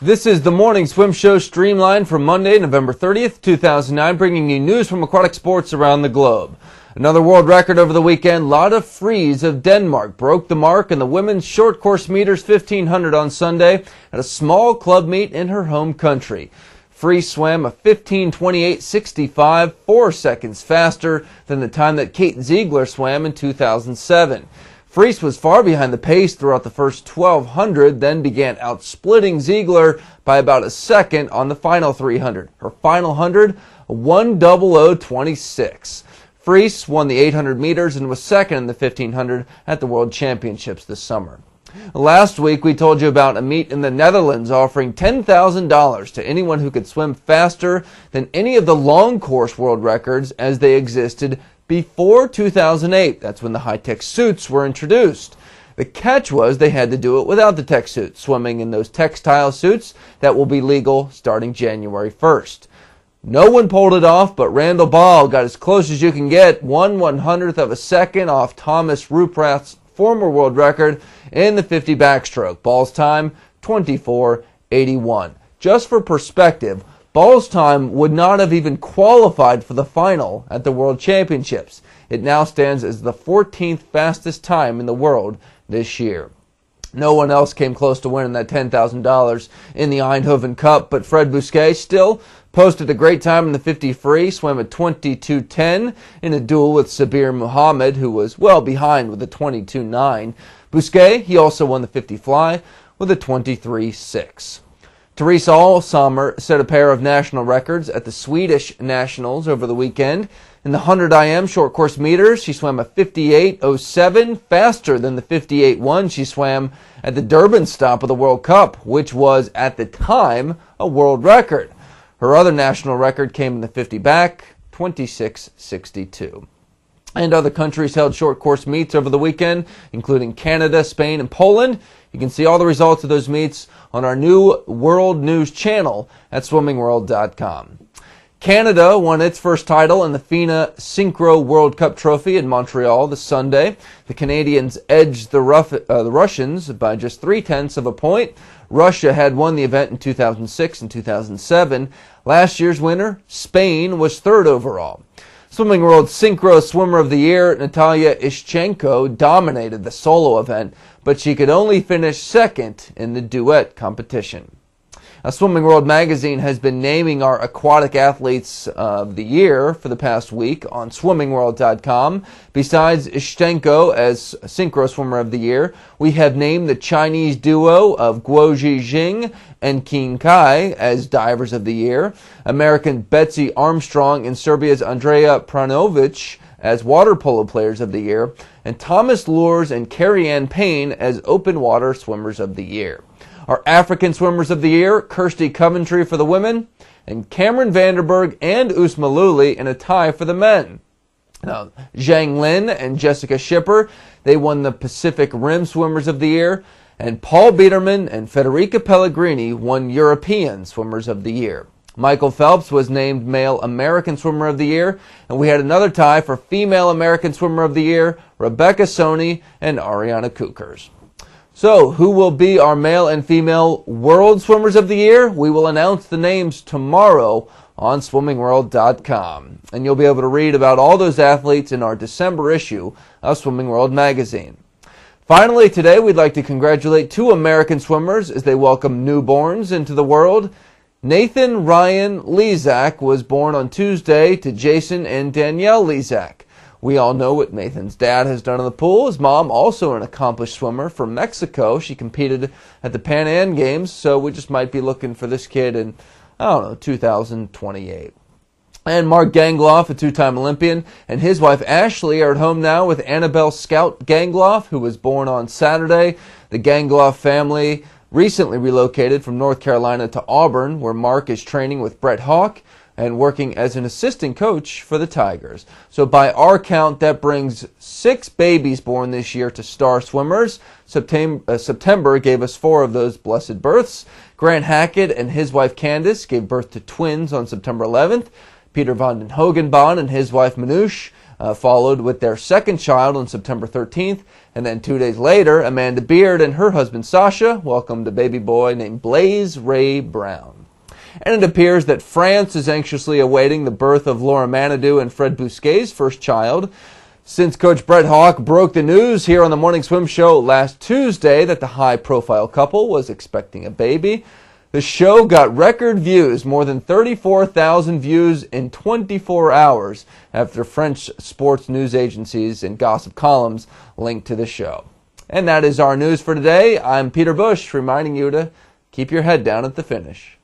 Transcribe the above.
This is the Morning Swim Show Streamlined for Monday, November 30th, 2009, bringing you news from aquatic sports around the globe. Another world record over the weekend. Lotte Friis of Denmark broke the mark in the women's short course meters 1500 on Sunday at a small club meet in her home country. Friis swam a 15:28.65, 4 seconds faster than the time that Kate Ziegler swam in 2007. Friis was far behind the pace throughout the first 1200, then began outsplitting Ziegler by about a second on the final 300. Her final 100, 1:00.26. Friis won the 800 meters and was second in the 1500 at the World Championships this summer. Last week, we told you about a meet in the Netherlands offering $10,000 to anyone who could swim faster than any of the long course world records as they existed before 2008. That's when the high-tech suits were introduced. The catch was they had to do it without the tech suits, swimming in those textile suits that will be legal starting January 1st. No one pulled it off, but Randall Bal got as close as you can get, 1/100th of a second off Thomas Ruprath's former world record in the 50 backstroke. Bal's time, 24:81. Just for perspective, Bal's time would not have even qualified for the final at the World Championships. It now stands as the 14th fastest time in the world this year. No one else came close to winning that $10,000 in the Eindhoven Cup, but Fred Bousquet still posted a great time in the 50 free, swam at 22:10 in a duel with Sabir Muhammad, who was well behind with a 22:9. Bousquet, he also won the 50 fly with a 23:6. Therese Alshammar set a pair of national records at the Swedish Nationals over the weekend. In the 100 IM short course meters, she swam a 58:07, faster than the 58:1 she swam at the Durban stop of the World Cup, which was, at the time, a world record. Her other national record came in the 50 back, 26:62. And other countries held short course meets over the weekend, including Canada, Spain, and Poland. You can see all the results of those meets on our new World News channel at swimmingworld.com. Canada won its first title in the FINA Synchro World Cup Trophy in Montreal this Sunday. The Canadians edged the Russians by just 0.3 of a point. Russia had won the event in 2006 and 2007. Last year's winner, Spain, was third overall. Swimming World's Synchro Swimmer of the Year, Natalia Ishchenko, dominated the solo event, but she could only finish second in the duet competition. Swimming World magazine has been naming our aquatic athletes of the year for the past week on swimmingworld.com. Besides Ishchenko as Synchro Swimmer of the Year, we have named the Chinese duo of Guoji Jing and Qin Kai as Divers of the Year, American Betsy Armstrong and Serbia's Andrea Pranovic as Water Polo Players of the Year, and Thomas Lures and Carrie-Ann Payne as Open Water Swimmers of the Year. Our African Swimmers of the Year, Kirsty Coventry for the women, and Cameron Vanderberg and Usma Luli in a tie for the men. Now, Zhang Lin and Jessica Schipper, they won the Pacific Rim Swimmers of the Year, and Paul Biederman and Federica Pellegrini won European Swimmers of the Year. Michael Phelps was named Male American Swimmer of the Year, and we had another tie for Female American Swimmer of the Year, Rebecca Soni and Ariana Kukers. So, who will be our male and female World Swimmers of the Year? We will announce the names tomorrow on swimmingworld.com. And you'll be able to read about all those athletes in our December issue of Swimming World magazine. Finally, today we'd like to congratulate 2 American swimmers as they welcome newborns into the world. Nathan Ryan Lezak was born on Tuesday to Jason and Danielle Lezak. We all know what Nathan's dad has done in the pool. His mom, also an accomplished swimmer from Mexico. She competed at the Pan Am Games, so we just might be looking for this kid in, 2028. And Mark Gangloff, a 2-time Olympian, and his wife Ashley are at home now with Annabelle Scout Gangloff, who was born on Saturday. The Gangloff family recently relocated from North Carolina to Auburn, where Mark is training with Brett Hawke and working as an assistant coach for the Tigers. So by our count, that brings 6 babies born this year to star swimmers. September gave us 4 of those blessed births. Grant Hackett and his wife Candace gave birth to twins on September 11th. Peter van den Hogenbaan and his wife Manouche followed with their second child on September 13th, and then 2 days later, Amanda Beard and her husband Sasha welcomed a baby boy named Blaze Ray Brown. And it appears that France is anxiously awaiting the birth of Laura Manadou and Fred Bousquet's first child. Since Coach Brett Hawk broke the news here on the Morning Swim Show last Tuesday that the high-profile couple was expecting a baby, the show got record views, more than 34,000 views in 24 hours after French sports news agencies and gossip columns linked to the show. And that is our news for today. I'm Peter Bush, reminding you to keep your head down at the finish.